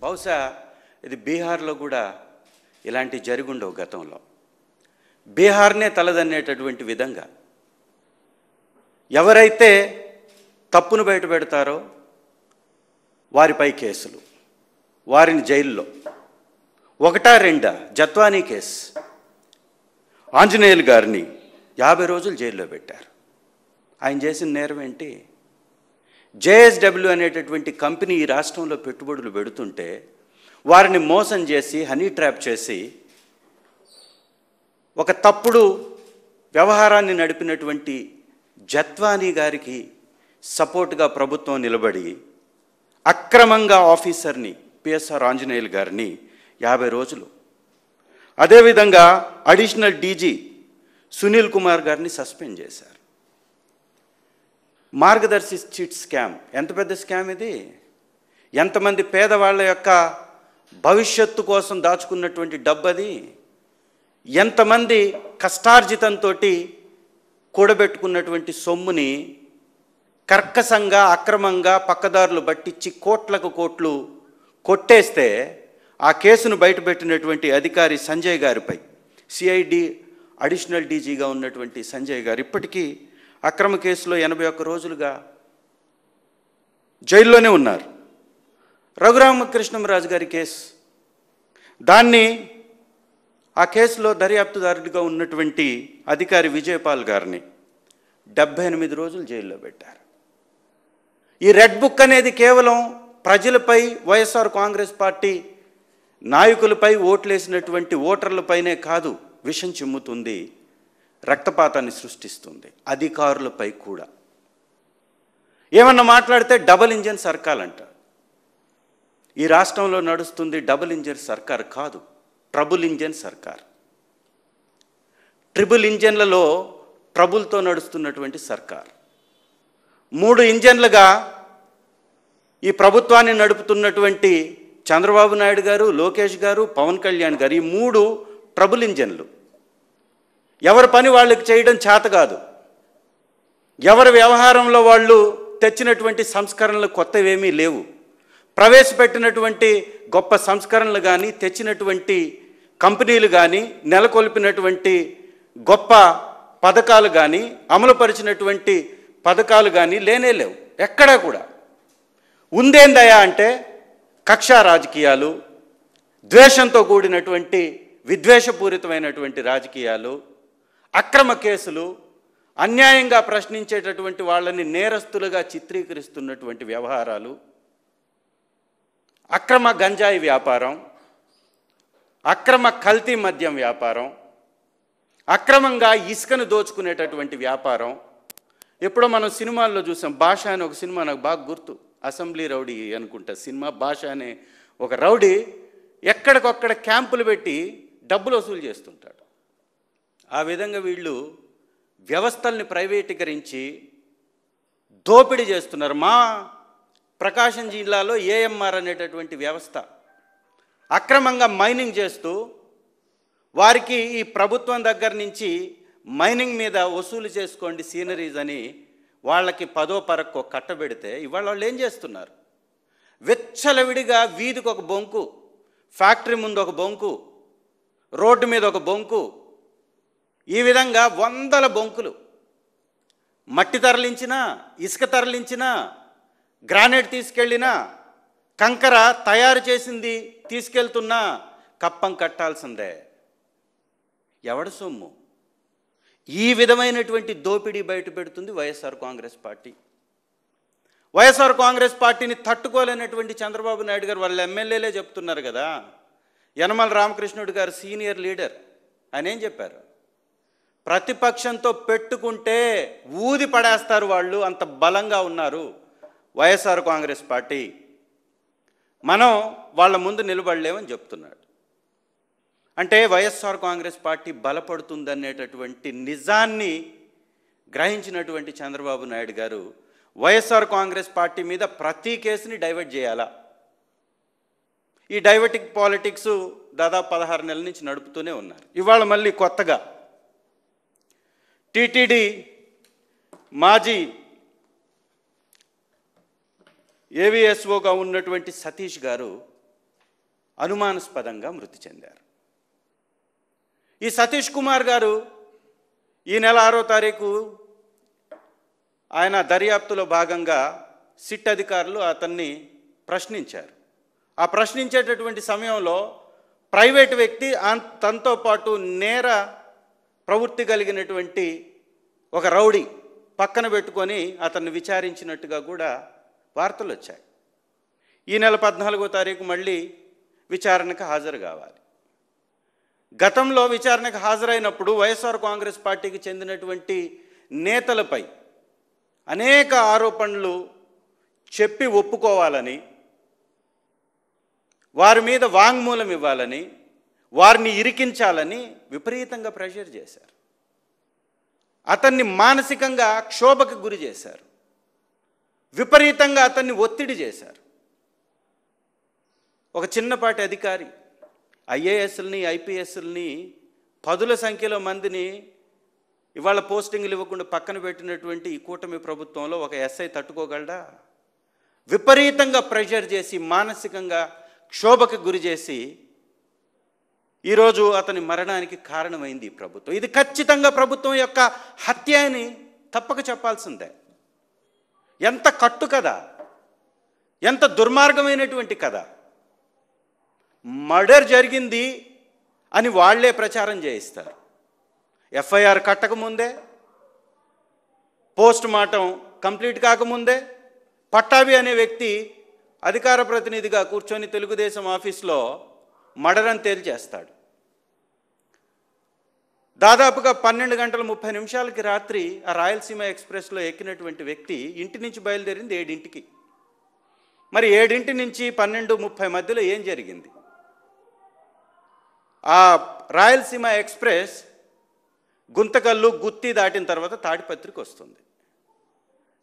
బహుశా ఇది బీహార్లో కూడా ఇలాంటి జరిగుండవు గతంలో. బీహార్నే తలదన్నేటటువంటి విధంగా ఎవరైతే తప్పును బయట పెడతారో వారిపై కేసులు, వారిని జైల్లో. ఒకటా రెండా జత్వానీ కేసు, ఆంజనేయులు గారిని 50 రోజులు జైల్లో పెట్టారు. ఆయన చేసిన నేరం ఏంటి? జేఎస్డబ్ల్యూ అనేటటువంటి కంపెనీ ఈ రాష్ట్రంలో పెట్టుబడులు పెడుతుంటే వారిని మోసం చేసి హనీ ట్రాప్ చేసి ఒక తప్పుడు వ్యవహారాన్ని నడిపినటువంటి జత్వానీ గారికి సపోర్ట్గా ప్రభుత్వం నిలబడి అక్రమంగా ఆఫీసర్ని పిఎస్ఆర్ ఆంజనేయులు గారిని 50 రోజులు, అదేవిధంగా అడిషనల్ డీజీ సునీల్ కుమార్ గారిని సస్పెండ్ చేశారు. మార్గదర్శి చిట్ స్కామ్ ఎంత పెద్ద స్కామ్ ఇది! ఎంతమంది పేదవాళ్ళ యొక్క భవిష్యత్తు కోసం దాచుకున్నటువంటి డబ్బు అది. ఎంతమంది కష్టార్జితంతో కూడబెట్టుకున్నటువంటి సొమ్ముని కర్కశంగా అక్రమంగా పక్కదారులు పట్టించి కోట్లకు కోట్లు కొట్టేస్తే ఆ కేసును బయటపెట్టినటువంటి అధికారి సంజయ్ గారిపై, సిఐడి అడిషనల్ డీజీగా ఉన్నటువంటి సంజయ్ గారు ఇప్పటికీ అక్రమ కేసులో 81 రోజులుగా జైల్లోనే ఉన్నారు. రఘురామకృష్ణంరాజు గారి కేసు, దాన్ని ఆ కేసులో దర్యాప్తుదారుడిగా ఉన్నటువంటి అధికారి విజయపాల్ గారిని 78 రోజులు జైల్లో పెట్టారు. ఈ రెడ్ బుక్ అనేది కేవలం ప్రజలపై, వైఎస్ఆర్ కాంగ్రెస్ పార్టీ నాయకులపై, ఓట్లేసినటువంటి ఓటర్లపైనే కాదు విషం చిమ్ముతుంది, రక్తపాతాన్ని సృష్టిస్తుంది, అధికారులపై కూడా. ఏమన్నా మాట్లాడితే డబుల్ ఇంజన్ సర్కార్ అంట. ఈ రాష్ట్రంలో నడుస్తుంది డబుల్ ఇంజన్ సర్కార్ కాదు, ట్రబుల్ ఇంజన్ సర్కార్. ట్రిబుల్ ఇంజన్లలో ట్రబుల్తో నడుస్తున్నటువంటి సర్కార్. 3 ఇంజన్లుగా ఈ ప్రభుత్వాన్ని నడుపుతున్నటువంటి చంద్రబాబు నాయుడు గారు, లోకేష్ గారు, పవన్ కళ్యాణ్ గారు, ఈ 3 ట్రబుల్ ఇంజన్లు. ఎవరి పని వాళ్ళకి చేయడం చేత కాదు. ఎవరి వ్యవహారంలో వాళ్ళు తెచ్చినటువంటి సంస్కరణలు కొత్తవేమీ లేవు. ప్రవేశపెట్టినటువంటి గొప్ప సంస్కరణలు కానీ, తెచ్చినటువంటి కంపెనీలు కానీ, నెలకొల్పినటువంటి గొప్ప పథకాలు కానీ, అమలుపరిచినటువంటి పథకాలు కానీ లేనే లేవు ఎక్కడా కూడా. ఉందేందయా అంటే కక్షా రాజకీయాలు, ద్వేషంతో కూడినటువంటి విద్వేషపూరితమైనటువంటి రాజకీయాలు, అక్రమ కేసులు, అన్యాయంగా ప్రశ్నించేటటువంటి వాళ్ళని నేరస్తులుగా చిత్రీకరిస్తున్నటువంటి వ్యవహారాలు, అక్రమ గంజాయి వ్యాపారం, అక్రమ కల్తీ మద్యం వ్యాపారం, అక్రమంగా ఇసుకను దోచుకునేటటువంటి వ్యాపారం. ఎప్పుడో మనం సినిమాల్లో చూసాం, భాష అనే ఒక సినిమా నాకు బాగా గుర్తు, అసెంబ్లీ రౌడీ అనుకుంటా సినిమా. భాష అనే ఒక రౌడీ ఎక్కడికొక్కడ క్యాంపులు పెట్టి డబ్బులు వసూలు చేస్తుంటాడు. ఆ విధంగా వీళ్ళు వ్యవస్థల్ని ప్రైవేటీకరించి దోపిడీ చేస్తున్నారు. మా ప్రకాశం జిల్లాలో ఏఎంఆర్ అనేటటువంటి వ్యవస్థ అక్రమంగా మైనింగ్ చేస్తూ వారికి ఈ ప్రభుత్వం దగ్గర నుంచి మైనింగ్ మీద వసూలు చేసుకోండి సీనరీస్ అని వాళ్ళకి 10వ పరక్కో కట్టబెడితే ఇవాళ వాళ్ళు ఏం చేస్తున్నారు? విచ్చలవిడిగా వీధికి ఒక బొంకు, ఫ్యాక్టరీ ముందు ఒక బొంకు, రోడ్డు మీద ఒక బొంకు, ఈ విధంగా 100 బొంకులు. మట్టి తరలించినా, ఇసుక తరలించినా, గ్రానైట్ తీసుకెళ్ళినా, కంకర తయారు చేసింది తీసుకెళ్తున్నా కప్పం కట్టాల్సిందే. ఎవడి సొమ్ము? ఈ విధమైనటువంటి దోపిడీ బయట పెడుతుంది వైఎస్ఆర్ కాంగ్రెస్ పార్టీ. వైఎస్ఆర్ కాంగ్రెస్ పార్టీని తట్టుకోలేనటువంటి చంద్రబాబు నాయుడు గారు వాళ్ళ ఎమ్మెల్యేలే చెప్తున్నారు కదా. యనమల రామకృష్ణుడు గారు సీనియర్ లీడర్, ఆయన ఏం చెప్పారు? ప్రతిపక్షంతో పెట్టుకుంటే ఊది పడేస్తారు వాళ్ళు, అంత బలంగా ఉన్నారు వైఎస్ఆర్ కాంగ్రెస్ పార్టీ, మనం వాళ్ళ ముందు నిలబడలేమని చెప్తున్నాడు. అంటే వైఎస్ఆర్ కాంగ్రెస్ పార్టీ బలపడుతుందనేటటువంటి నిజాన్ని గ్రహించినటువంటి చంద్రబాబు నాయుడు గారు వైఎస్ఆర్ కాంగ్రెస్ పార్టీ మీద ప్రతి కేసుని డైవర్ట్ చేయాలా? ఈ డైవర్టిక్ పాలిటిక్స్ దాదాపు 16 నెలల నుంచి నడుపుతూనే ఉన్నారు. ఇవాళ మళ్ళీ కొత్తగా టీటీడీ మాజీ ఏవిఎస్ఓగా ఉన్నటువంటి సతీష్ గారు అనుమానాస్పదంగా మృతి చెందారు. ఈ సతీష్ కుమార్ గారు ఈ నెల 6వ తారీఖు ఆయన దర్యాప్తులో భాగంగా సిట్ అధికారులు అతన్ని ప్రశ్నించారు. ఆ ప్రశ్నించేటటువంటి సమయంలో ప్రైవేటు వ్యక్తి తనతో పాటు నేర ప్రవృత్తి కలిగినటువంటి ఒక రౌడీ పక్కన పెట్టుకొని అతన్ని విచారించినట్టుగా కూడా వార్తలు వచ్చాయి. ఈ నెల 14వ తారీఖు మళ్ళీ విచారణకు హాజరు కావాలి. గతంలో విచారణకు హాజరైనప్పుడు వైఎస్ఆర్ కాంగ్రెస్ పార్టీకి చెందినటువంటి నేతలపై అనేక ఆరోపణలు చెప్పి ఒప్పుకోవాలని, వారి మీద వాంగ్మూలం ఇవ్వాలని, వారిని ఇరికించాలని విపరీతంగా ప్రెషర్ చేశారు. అతన్ని మానసికంగా క్షోభకు గురి చేశారు. విపరీతంగా అతన్ని ఒత్తిడి చేశారు. ఒక చిన్నపాటి అధికారి ఐఏఎస్ని ఐపీఎస్ని 10ల సంఖ్యలో మందిని ఇవాళ పోస్టింగ్లు ఇవ్వకుండా పక్కన పెట్టినటువంటి ఈ కూటమి ప్రభుత్వంలో ఒక ఎస్ఐ తట్టుకోగలడా? విపరీతంగా ప్రెషర్ చేసి మానసికంగా క్షోభకు గురి చేసి ఈరోజు అతని మరణానికి కారణమైంది ఈ ప్రభుత్వం. ఇది ఖచ్చితంగా ప్రభుత్వం యొక్క హత్య అని తప్పక చెప్పాల్సిందే. ఎంత కట్టు కదా, ఎంత దుర్మార్గమైనటువంటి కథ. మర్డర్ జరిగింది అని వాళ్లే ప్రచారం చేయిస్తారు. ఎఫ్ఐఆర్ కట్టకముందే, పోస్ట్ మార్టం కంప్లీట్ కాకముందే పట్టాభి అనే వ్యక్తి అధికార ప్రతినిధిగా కూర్చొని తెలుగుదేశం ఆఫీస్లో మర్డర్ అని తేల్చేస్తాడు. దాదాపుగా 12 గంటల 30 నిమిషాలకి రాత్రి ఆ రాయలసీమ ఎక్స్ప్రెస్లో ఎక్కినటువంటి వ్యక్తి ఇంటి నుంచి బయలుదేరింది 7ంటికి. మరి 7 నుంచి 12:30 మధ్యలో ఏం జరిగింది? ఆ రాయలసీమ ఎక్స్ప్రెస్ గుంతకల్లు గుత్తి దాటిన తర్వాత తాడిపత్రికి వస్తుంది.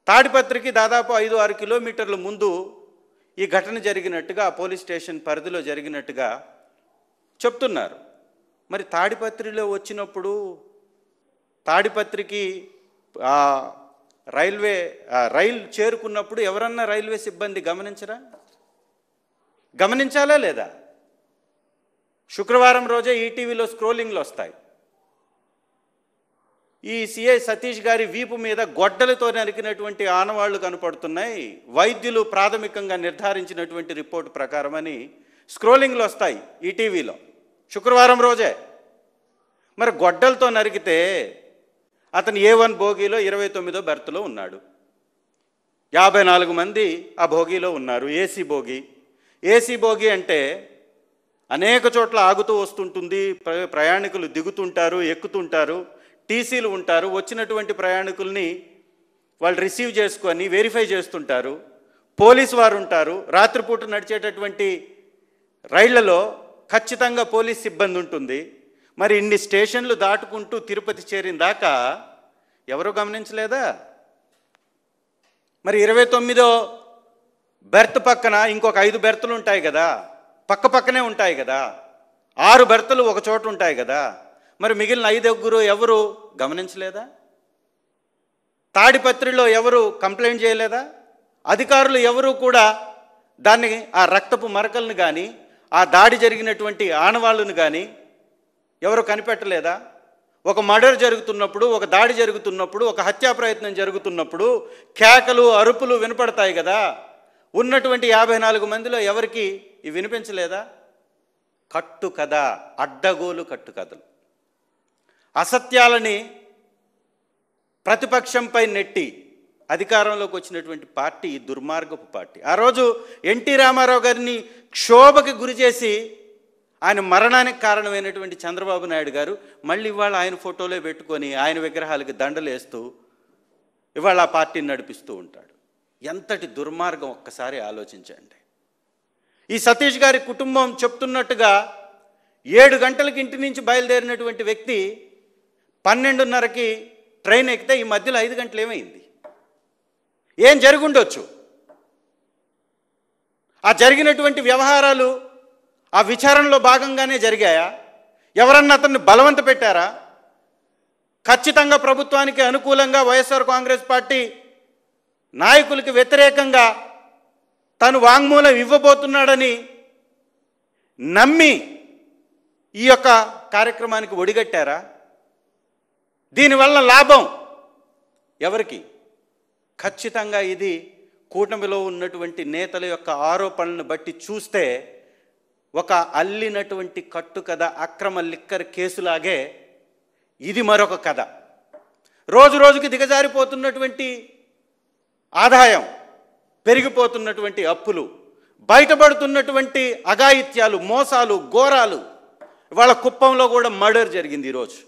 తాడిపత్రికి దాదాపు 5-6 కిలోమీటర్ల ముందు ఈ ఘటన జరిగినట్టుగా పోలీస్ స్టేషన్ పరిధిలో జరిగినట్టుగా చెప్తున్నారు. మరి తాడిపత్రిలో వచ్చినప్పుడు తాడిపత్రికి రైలు చేరుకున్నప్పుడు ఎవరన్నా రైల్వే సిబ్బంది గమనించాలా లేదా? శుక్రవారం రోజే ఈటీవీలో స్క్రోలింగ్లు వస్తాయి. ఈ సిఐ సతీష్ గారి వీపు మీద గొడ్డలతో నరికినటువంటి ఆనవాళ్లు కనపడుతున్నాయి. వైద్యులు ప్రాథమికంగా నిర్ధారించినటువంటి రిపోర్టు ప్రకారమని స్క్రోలింగ్లు వస్తాయి ఈటీవీలో శుక్రవారం రోజే. మరి గొడ్డలతో నరికితే అతను A1 బోగీలో 29వ బెర్త్లో ఉన్నాడు. 54 మంది ఆ బోగీలో ఉన్నారు. ఏసీ బోగీ అంటే అనేక చోట్ల ఆగుతూ వస్తుంటుంది, ప్రయాణికులు దిగుతుంటారు, ఎక్కుతుంటారు, టీసీలు ఉంటారు. వచ్చినటువంటి ప్రయాణికుల్ని వాళ్ళు రిసీవ్ చేసుకొని వెరిఫై చేస్తుంటారు. పోలీసు వారు ఉంటారు. రాత్రిపూట నడిచేటటువంటి రైళ్లలో ఖచ్చితంగా పోలీస్ సిబ్బంది ఉంటుంది. మరి ఇన్ని స్టేషన్లు దాటుకుంటూ తిరుపతి చేరిన దాకా ఎవరు గమనించలేదా? మరి 29వ బెర్త్ పక్కన ఇంకొక 5 బెర్తులు ఉంటాయి కదా, పక్కనే ఉంటాయి కదా, 6 బెర్తులు ఒక చోట ఉంటాయి కదా. మరి మిగిలిన 5 ఎవరు గమనించలేదా? తాడిపత్రిలో ఎవరు కంప్లైంట్ చేయలేదా? అధికారులు ఎవరు కూడా దాన్ని ఆ రక్తపు మరకలను కానీ ఆ దాడి జరిగినటువంటి ఆనవాళ్ళను కానీ ఎవరు కనిపెట్టలేదా? ఒక మర్డర్ జరుగుతున్నప్పుడు, ఒక దాడి జరుగుతున్నప్పుడు, ఒక హత్యా ప్రయత్నం జరుగుతున్నప్పుడు కేకలు అరుపులు వినపడతాయి కదా. ఉన్నటువంటి 54 మందిలో ఎవరికి ఇవి వినిపించలేదా? కట్టు కథ, అడ్డగోలు కట్టు కథలు, అసత్యాలని ప్రతిపక్షంపై నెట్టి అధికారంలోకి వచ్చినటువంటి పార్టీ దుర్మార్గపు పార్టీ. ఆ రోజు ఎన్టీ రామారావు గారిని క్షోభకి గురి చేసి ఆయన మరణానికి కారణమైనటువంటి చంద్రబాబు నాయుడు గారు మళ్ళీ ఇవాళ ఆయన ఫోటోలే పెట్టుకొని ఆయన విగ్రహాలకి దండలు వేస్తూ ఇవాళ ఆ పార్టీని నడిపిస్తూ ఉంటాడు. ఎంతటి దుర్మార్గం ఒక్కసారి ఆలోచించండి. ఈ సతీష్ గారి కుటుంబం చెప్తున్నట్టుగా 7 గంటలకి ఇంటి నుంచి బయలుదేరినటువంటి వ్యక్తి 12:30కి ట్రైన్ ఎక్కితే ఈ మధ్యలో 5 గంటలు ఏమైంది? ఏం జరుగుండొచ్చు? ఆ జరిగినటువంటి వ్యవహారాలు ఆ విచారణలో భాగంగానే జరిగాయా? ఎవరన్నా అతన్ని బలవంత పెట్టారా? ఖచ్చితంగా ప్రభుత్వానికి అనుకూలంగా వైఎస్ఆర్ కాంగ్రెస్ పార్టీ నాయకులకి వ్యతిరేకంగా తను వాంగ్మూలం ఇవ్వబోతున్నాడని నమ్మి ఈ యొక్క కార్యక్రమానికి ఒడిగట్టారా? దీనివల్ల లాభం ఎవరికి? ఖచ్చితంగా ఇది కూటమిలో ఉన్నటువంటి నేతల యొక్క ఆరోపణలను బట్టి చూస్తే ఒక అల్లినటువంటి కట్టు కథ, అక్రమ లిక్కర్ కేసులాగే ఇది మరొక కథ. రోజు రోజుకి దిగజారిపోతున్నటువంటి ఆదాయం, పెరిగిపోతున్నటువంటి అప్పులు, బయటపడుతున్నటువంటి అఘాయిత్యాలు, మోసాలు, ఘోరాలు. ఇవాళ కుప్పంలో కూడా మర్డర్ జరిగింది ఈరోజు.